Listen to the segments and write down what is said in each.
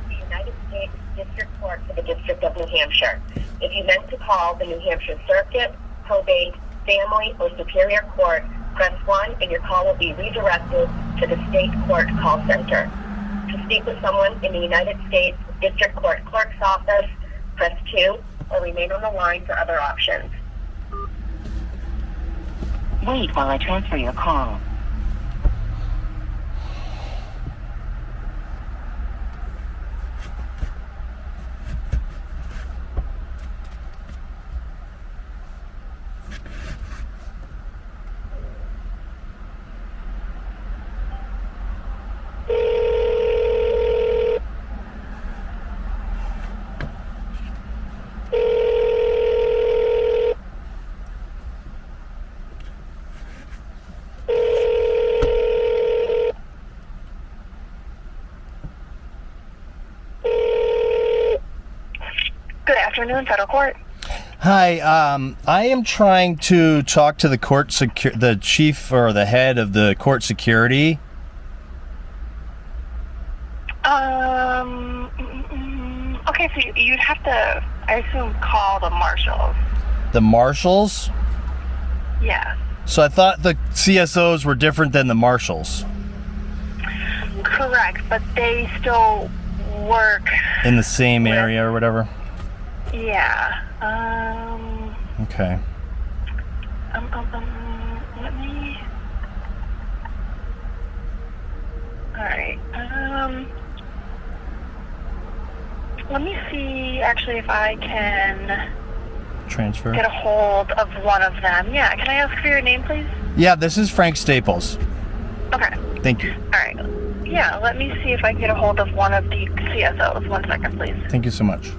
the United States District Court for the District of New Hampshire. If you meant to call the New Hampshire Circuit, Probate, Family, or Superior Court, press 1 and your call will be redirected to the State Court Call Center. To speak with someone in the United States District Court Clerk's Office, press 2 or remain on the line for other options. Wait while I transfer your call. Good afternoon, Federal Court. Hi, I am trying to talk to the the chief or the head of the court security. Okay, so you'd have to, I assume, call the marshals. The marshals? Yeah. So I thought the CSOs were different than the marshals. Correct, but they still work In the same area or whatever? Yeah. Okay. Let me. All right. Let me see. Actually, if I can Transfer? get a hold of one of them. Yeah. Can I ask for your name, please? Yeah, this is Frank Staples. Okay. Thank you. All right. Yeah. Let me see if I can get a hold of one of the CSOs. 1 second, please. Thank you so much.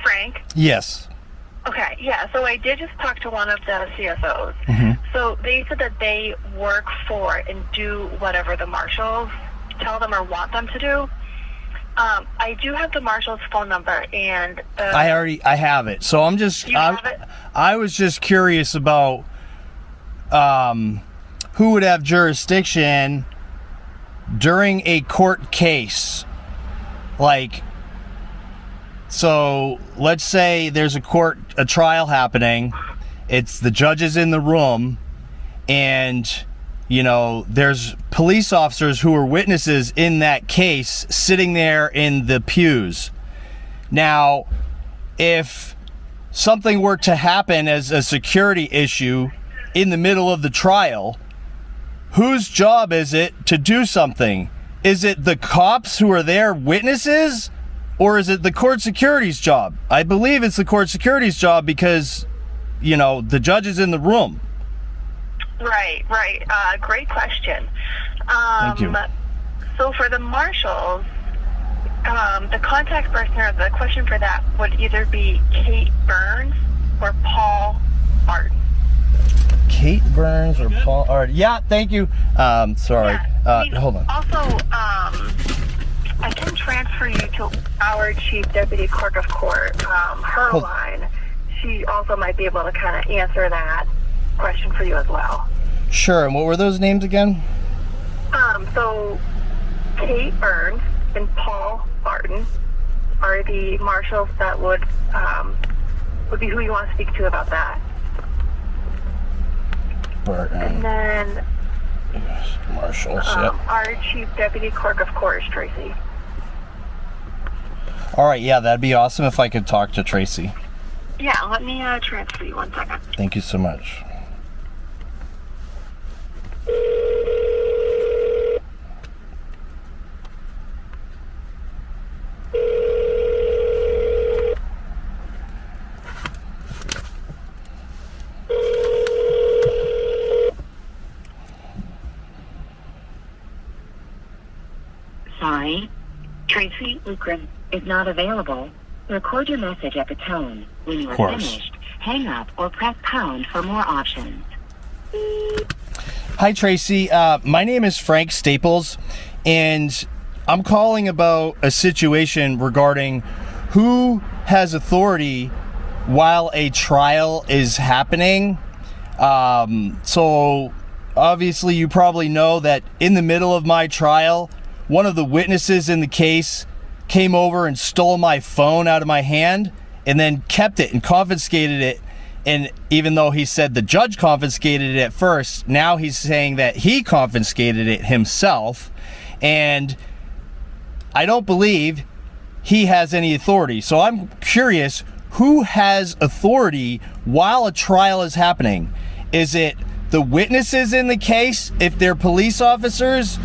Frank? Yes. Okay, yeah, so I did just talk to one of the CSOs. So they said that they work for and do whatever the marshals tell them or want them to do. I do have the marshal's phone number, and I have it. So I'm just I was just curious about who would have jurisdiction during a court case. Like, so let's say there's a trial happening. It's the judges in the room, and you know, there's police officers who are witnesses in that case sitting there in the pews. Now, if something were to happen as a security issue in the middle of the trial, whose job is it to do something? Is it the cops who are there witnesses, or is it the court security's job? I believe it's the court security's job because, the judge is in the room. Right. Great question. Thank you. So for the marshals, the contact person or the question for that would either be Kate Burns or Paul Barton. Kate Burns or Paul? All right. Yeah, thank you. Sorry. Yeah, Hold on. Also, I can transfer you to our Chief Deputy Clerk of Court, her line. She also might be able to kind of answer that question for you as well. Sure. And what were those names again? So Kate Burns and Paul Barton are the marshals that would be who you want to speak to about that. Barton. And then US Marshals. Yep. Our Chief Deputy Clerk of Court is Tracy. All right. Yeah, that'd be awesome if I could talk to Tracy. Yeah, let me transfer you 1 second. Thank you so much. Sorry, Tracy Lucrum is not available. Record your message at the tone. When you are finished, hang up or press pound for more options. Hi, Tracy. My name is Frank Staples, and I'm calling about a situation regarding who has authority while a trial is happening. So obviously you probably know that in the middle of my trial, one of the witnesses in the case came over and stole my phone out of my hand and then kept it and confiscated it. And even though he said the judge confiscated it at first, now he's saying that he confiscated it himself. And I don't believe he has any authority. So I'm curious, who has authority while a trial is happening? Is it the witnesses in the case, if they're police officers?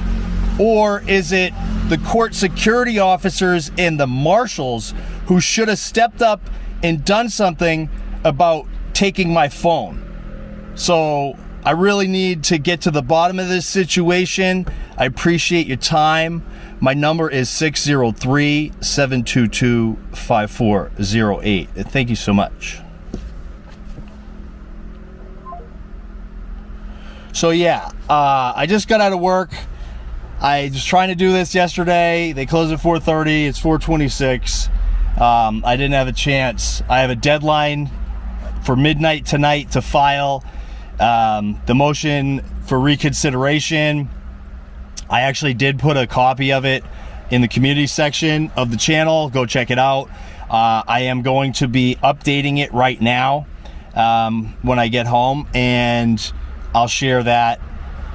Or is it the court security officers and the marshals who should have stepped up and done something about taking my phone? So I really need to get to the bottom of this situation. I appreciate your time. My number is 603-722-5408. Thank you so much. So yeah, I just got out of work. I was trying to do this yesterday. They closed at 4:30. It's 4:26. I didn't have a chance. I have a deadline for midnight tonight to file the motion for reconsideration. I actually did put a copy of it in the community section of the channel. Go check it out. I am going to be updating it right now when I get home, and I'll share that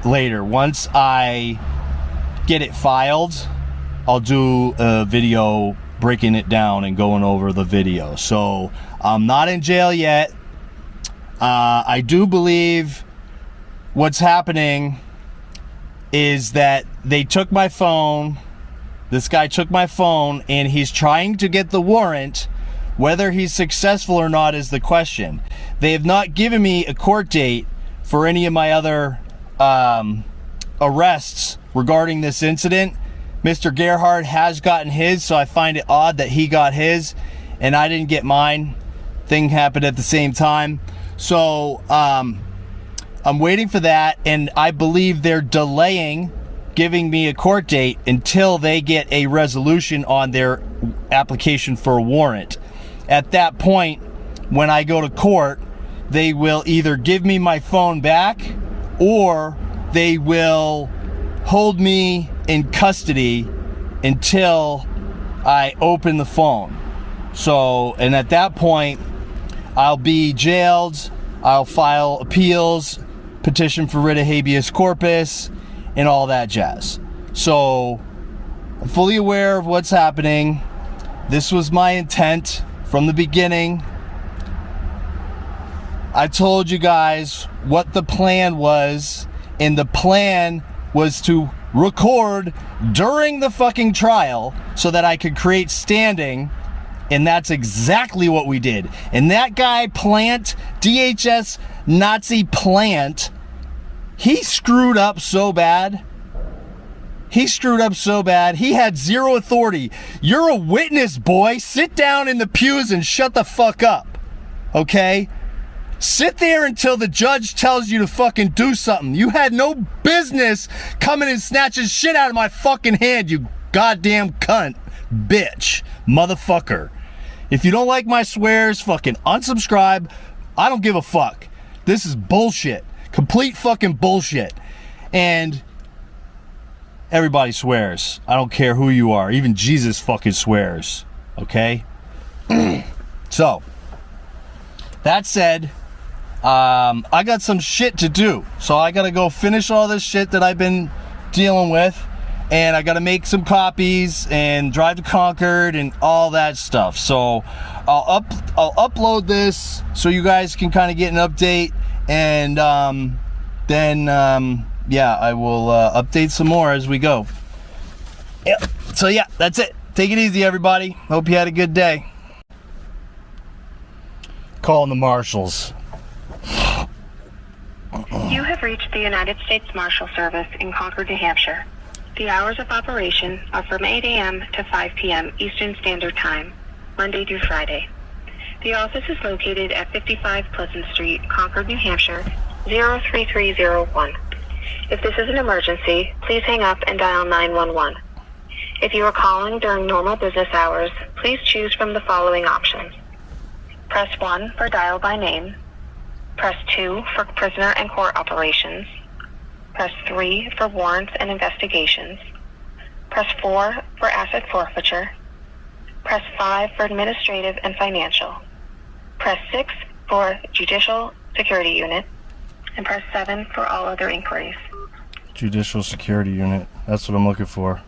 later. Once I get it filed, I'll do a video breaking it down and going over the video. So I'm not in jail yet. I do believe what's happening is that they took my phone. This guy took my phone and he's trying to get the warrant. Whether he's successful or not is the question. They have not given me a court date for any of my other arrests regarding this incident. Mr. Gerhard has gotten his, so I find it odd that he got his and I didn't get mine. Thing happened at the same time. So I'm waiting for that, and I believe they're delaying giving me a court date until they get a resolution on their application for a warrant. At that point, when I go to court, they will either give me my phone back or they will hold me in custody until I open the phone. So, and at that point, I'll be jailed. I'll file appeals, petition for writ of habeas corpus, and all that jazz. So, I'm fully aware of what's happening. This was my intent from the beginning. I told you guys what the plan was, and the plan was to record during the fucking trial so that I could create standing, and that's exactly what we did. And that guy, Plant, DHS Nazi Plant, he screwed up so bad. He screwed up so bad. He had zero authority. You're a witness, boy. Sit down in the pews and shut the fuck up, okay? Sit there until the judge tells you to fucking do something. You had no business coming and snatching shit out of my fucking hand, you goddamn cunt, bitch, motherfucker. If you don't like my swears, fucking unsubscribe. I don't give a fuck. This is bullshit. Complete fucking bullshit. And everybody swears. I don't care who you are. Even Jesus fucking swears. Okay? So, that said, I got some shit to do. So I gotta go finish all this shit that I've been dealing with. And I gotta make some copies and drive to Concord and all that stuff. So I'll upload this so you guys can kind of get an update. And then I will update some more as we go. Yeah. So yeah, that's it. Take it easy, everybody. Hope you had a good day. Calling the Marshals. You have reached the United States Marshal Service in Concord, New Hampshire. The hours of operation are from 8 a.m. to 5 p.m. Eastern Standard Time, Monday through Friday. The office is located at 55 Pleasant Street, Concord, New Hampshire, 03301. If this is an emergency, please hang up and dial 911. If you are calling during normal business hours, please choose from the following options. Press 1 for dial by name. Press 2 for prisoner and court operations. Press 3 for warrants and investigations. Press 4 for asset forfeiture. Press 5 for administrative and financial. Press 6 for judicial security unit. And press 7 for all other inquiries. Judicial security unit. That's what I'm looking for.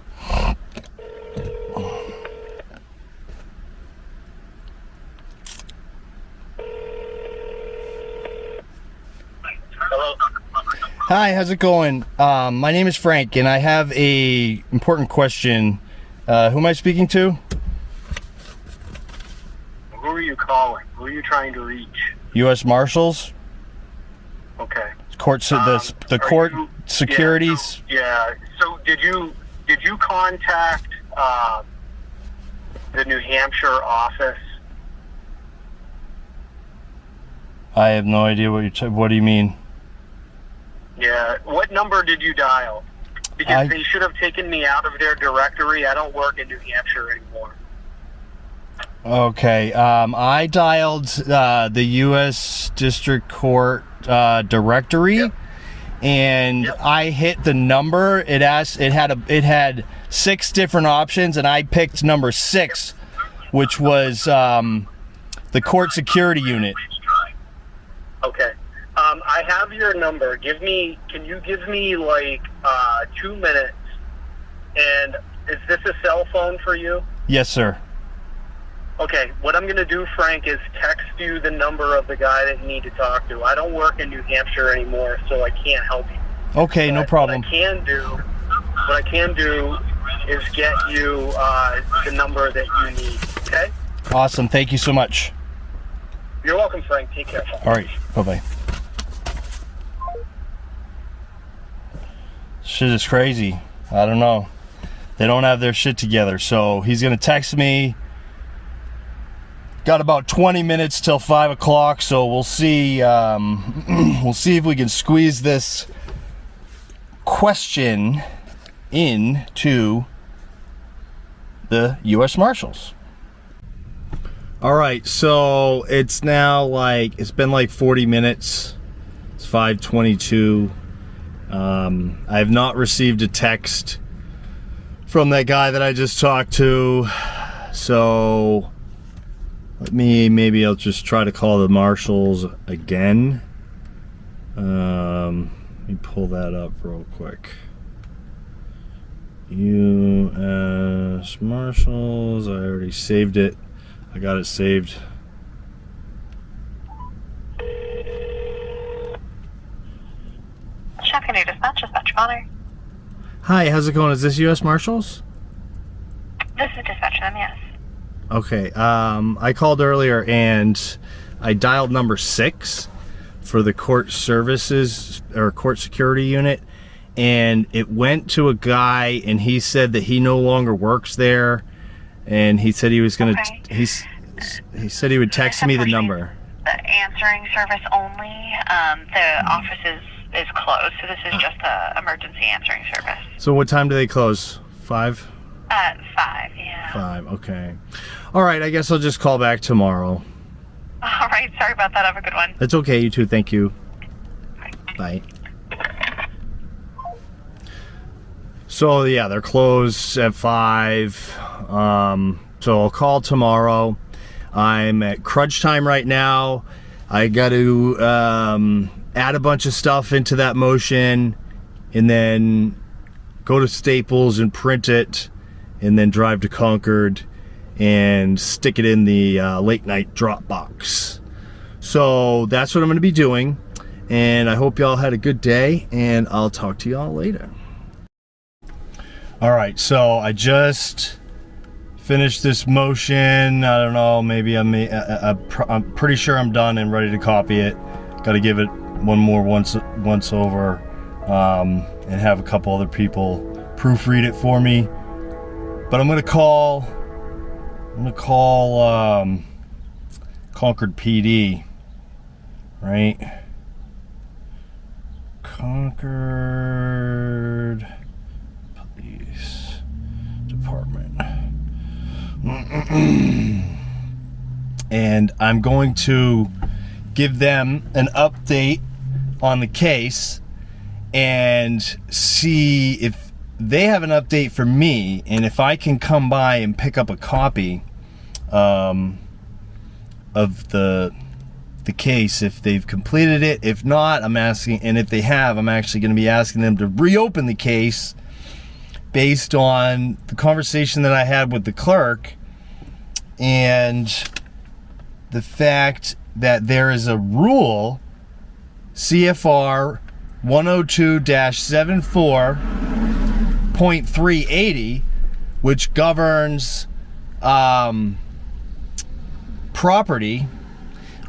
Hello. Hi, how's it going? My name is Frank, and I have a important question. Who am I speaking to? Who are you calling? Who are you trying to reach? US Marshals? Okay. Court, the court securities. Yeah. So did you contact the New Hampshire office? I have no idea what do you mean? Yeah. What number did you dial? Because they should have taken me out of their directory. I don't work in New Hampshire anymore. Okay. I dialed the U.S. District Court directory, Yep. and Yep. I hit the number. It had 6 different options, and I picked number 6, which was the court security unit. Okay. I have your number. Can you give me like 2 minutes? And is this a cell phone for you? Yes, sir. Okay, what I'm going to do, Frank, is text you the number of the guy that you need to talk to. I don't work in New Hampshire anymore, so I can't help you. Okay, no problem. What I can do is get you the number that you need, okay? Awesome. Thank you so much. You're welcome, Frank. Take care. All right. Bye-bye. Shit is crazy. I don't know. They don't have their shit together. So he's going to text me. Got about 20 minutes till 5 o'clock. So we'll see. We'll see if we can squeeze this question into the US Marshals. All right, so it's now it's been like 40 minutes. It's 5:22. I have not received a text from that guy that I just talked to. So maybe I'll just try to call the Marshals again. Let me pull that up real quick. US Marshals, I already saved it. I got it saved. Checking your dispatch honor. Hi, how's it going? Is this US Marshals? This is dispatch them, yes. Okay, I called earlier and I dialed number 6 for the court services or court security unit, and it went to a guy and he said that he no longer works there, and he said he was gonna he said he would text me the number. The answering service only. The office is closed, so this is just the emergency answering service. So what time do they close? 5? 5, yeah. 5, okay. All right, I guess I'll just call back tomorrow. All right, sorry about that. Have a good one. That's okay, you too. Thank you. Bye. So yeah, they're closed at 5. So I'll call tomorrow. I'm at crunch time right now. I got to add a bunch of stuff into that motion, and then go to Staples and print it, and then drive to Concord and stick it in the late night drop box. So that's what I'm going to be doing, and I hope y'all had a good day, and I'll talk to y'all later. All right, so I just finished this motion. I don't know, maybe I'm pretty sure I'm done and ready to copy it. Got to give it one more once over, and have a couple other people proofread it for me. But I'm gonna call Concord PD, right? Concord Police Department. And I'm going to give them an update on the case and see if they have an update for me, and if I can come by and pick up a copy of the case, if they've completed it. If not, I'm asking, and if they have, I'm actually going to be asking them to reopen the case based on the conversation that I had with the clerk and the fact that there is a rule, CFR 102-74.380, which governs property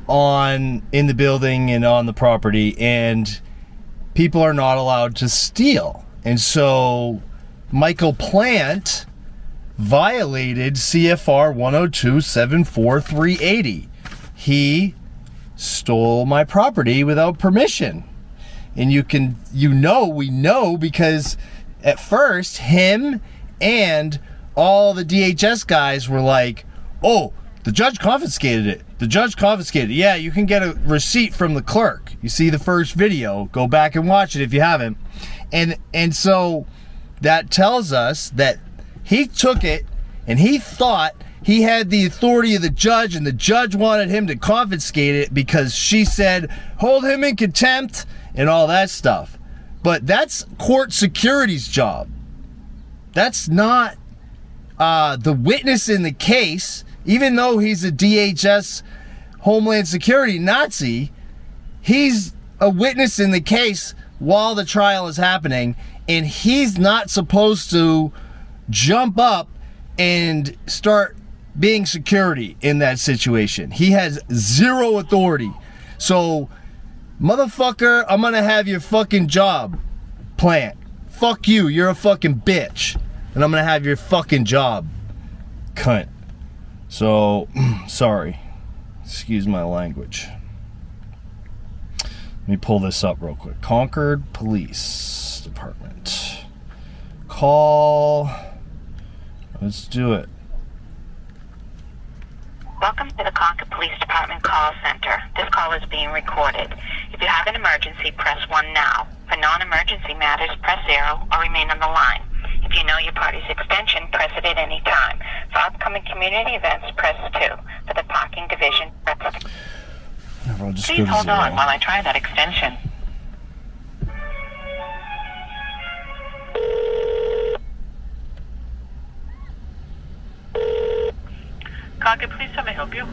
in the building and on the property, and people are not allowed to steal. And so Michael Plant violated CFR 102-74.380. He stole my property without permission. And we know because at first him and all the DHS guys were like, oh, the judge confiscated it. The judge confiscated it. Yeah, you can get a receipt from the clerk. You see the first video. Go back and watch it if you haven't. And so that tells us that he took it and he thought he had the authority of the judge, and the judge wanted him to confiscate it because she said, hold him in contempt and all that stuff. But that's court security's job. That's not the witness in the case. Even though he's a DHS Homeland Security Nazi, he's a witness in the case while the trial is happening, and he's not supposed to jump up and start being security in that situation. He has zero authority. So, motherfucker, I'm gonna have your fucking job, Plant. Fuck you, you're a fucking bitch. And I'm gonna have your fucking job, cunt. So, sorry. Excuse my language. Let me pull this up real quick. Concord Police Department. Call. Let's do it. Welcome to the Concord Police Department call center. This call is being recorded. If you have an emergency, press 1 now. For non-emergency matters, press 0 or remain on the line. If you know your party's extension, press it at any time. For upcoming community events, press 2. For the parking division, press 3. Please hold on while I try that extension. Concord Police, how may I help you?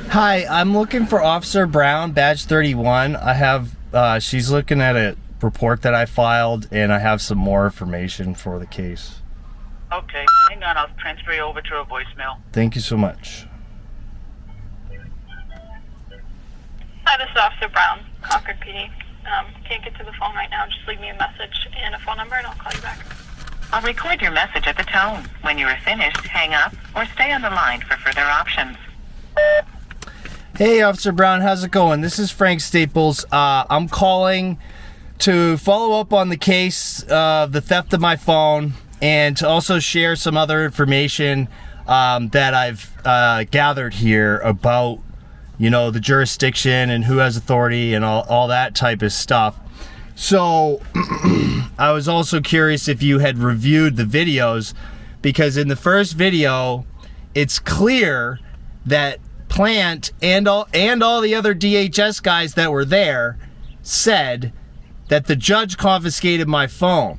Hi, I'm looking for Officer Brown, badge 31. I have, she's looking at a report that I filed, and I have some more information for the case. Okay, hang on, I'll transfer you over to a voicemail. Thank you so much. Hi, this is Officer Brown, Concord PD. Can't get to the phone right now. Just leave me a message and a phone number, and I'll call you back. I'll record your message at the tone. When you are finished, hang up or stay on the line for further options. Hey, Officer Brown, how's it going? This is Frank Staples. I'm calling to follow up on the case of the theft of my phone and to also share some other information that I've gathered here about, you know, the jurisdiction and who has authority and all that type of stuff. So I was also curious if you had reviewed the videos, because in the first video, it's clear that Plant and all the other DHS guys that were there said that the judge confiscated my phone.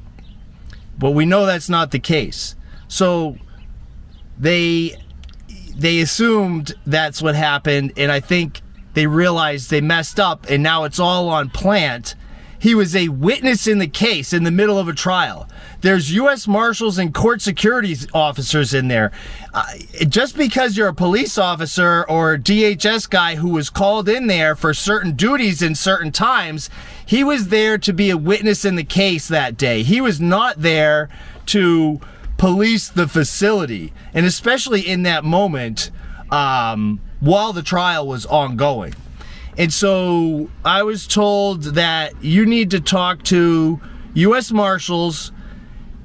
But we know that's not the case. So they assumed that's what happened, and I think they realized they messed up, and now it's all on Plant. He was a witness in the case in the middle of a trial. There's US Marshals and court security officers in there. Just because you're a police officer or a DHS guy who was called in there for certain duties in certain times, he was there to be a witness in the case that day. He was not there to police the facility, and especially in that moment while the trial was ongoing. And so I was told that you need to talk to US Marshals.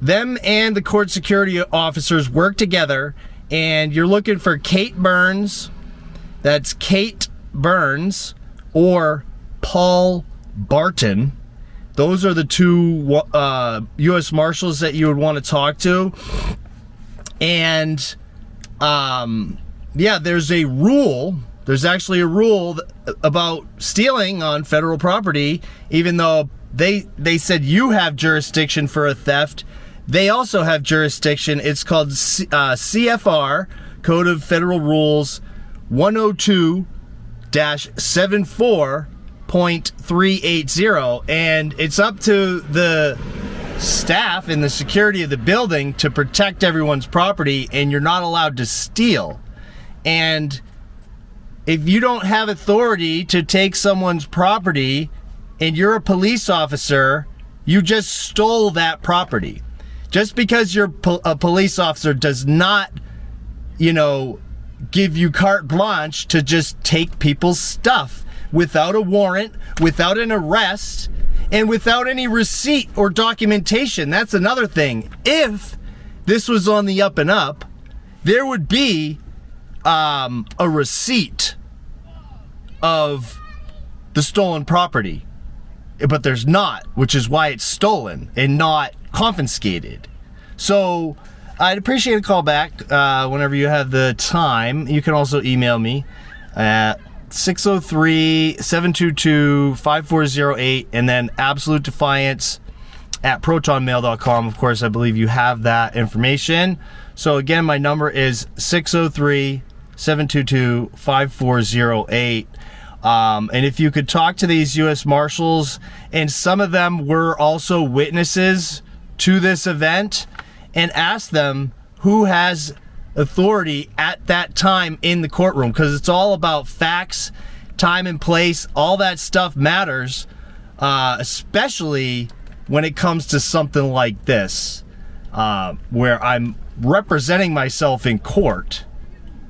Them and the court security officers work together, and you're looking for Kate Burns. That's Kate Burns or Paul Barton. Those are the two US Marshals that you would want to talk to. And yeah, there's a rule. There's actually a rule about stealing on federal property. Even though they said you have jurisdiction for a theft, they also have jurisdiction. It's called CFR, Code of Federal Rules 102-74.380, and it's up to the staff and the security of the building to protect everyone's property, and you're not allowed to steal. And if you don't have authority to take someone's property and you're a police officer, you just stole that property. Just because you're a police officer does not, you know, give you carte blanche to just take people's stuff without a warrant, without an arrest, and without any receipt or documentation. That's another thing. If this was on the up and up, there would be a receipt of the stolen property, but there's not, which is why it's stolen and not confiscated. So I'd appreciate a call back whenever you have the time. You can also email me at 603-722-5408 and then absolute defiance at protonmail.com. Of course, I believe you have that information. So again, my number is 603-722-5408. And if you could talk to these U.S. Marshals, and some of them were also witnesses to this event, and ask them who has authority at that time in the courtroom, because it's all about facts, time and place. All that stuff matters, especially when it comes to something like this, where I'm representing myself in court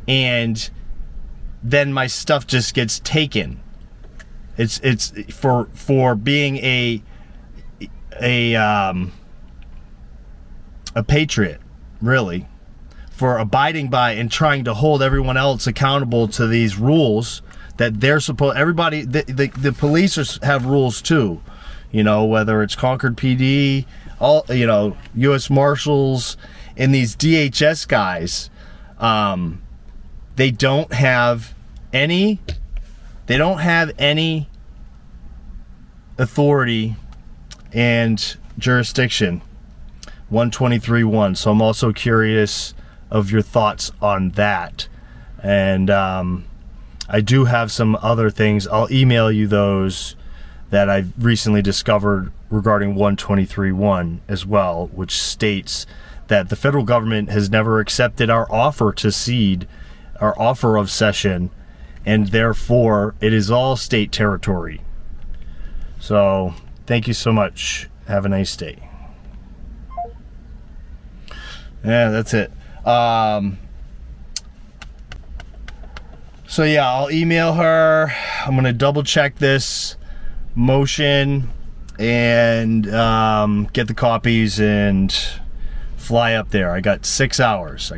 and then my stuff just gets taken. It's for being a patriot, really, for abiding by and trying to hold everyone else accountable to these rules that they're supposed. Everybody, the police have rules too, you know, whether it's Concord PD, all, you know, US Marshals, and these DHS guys. They don't have any authority and jurisdiction. 123.1. So I'm also curious of your thoughts on that. And I do have some other things. I'll email you those that I've recently discovered regarding 123.1 as well, which states that the federal government has never accepted our offer to cede, our offer of cession, and therefore it is all state territory. So thank you so much. Have a nice day. Yeah, that's it. So yeah, I'll email her. I'm gonna double check this motion and get the copies and fly up there. I got 6 hours.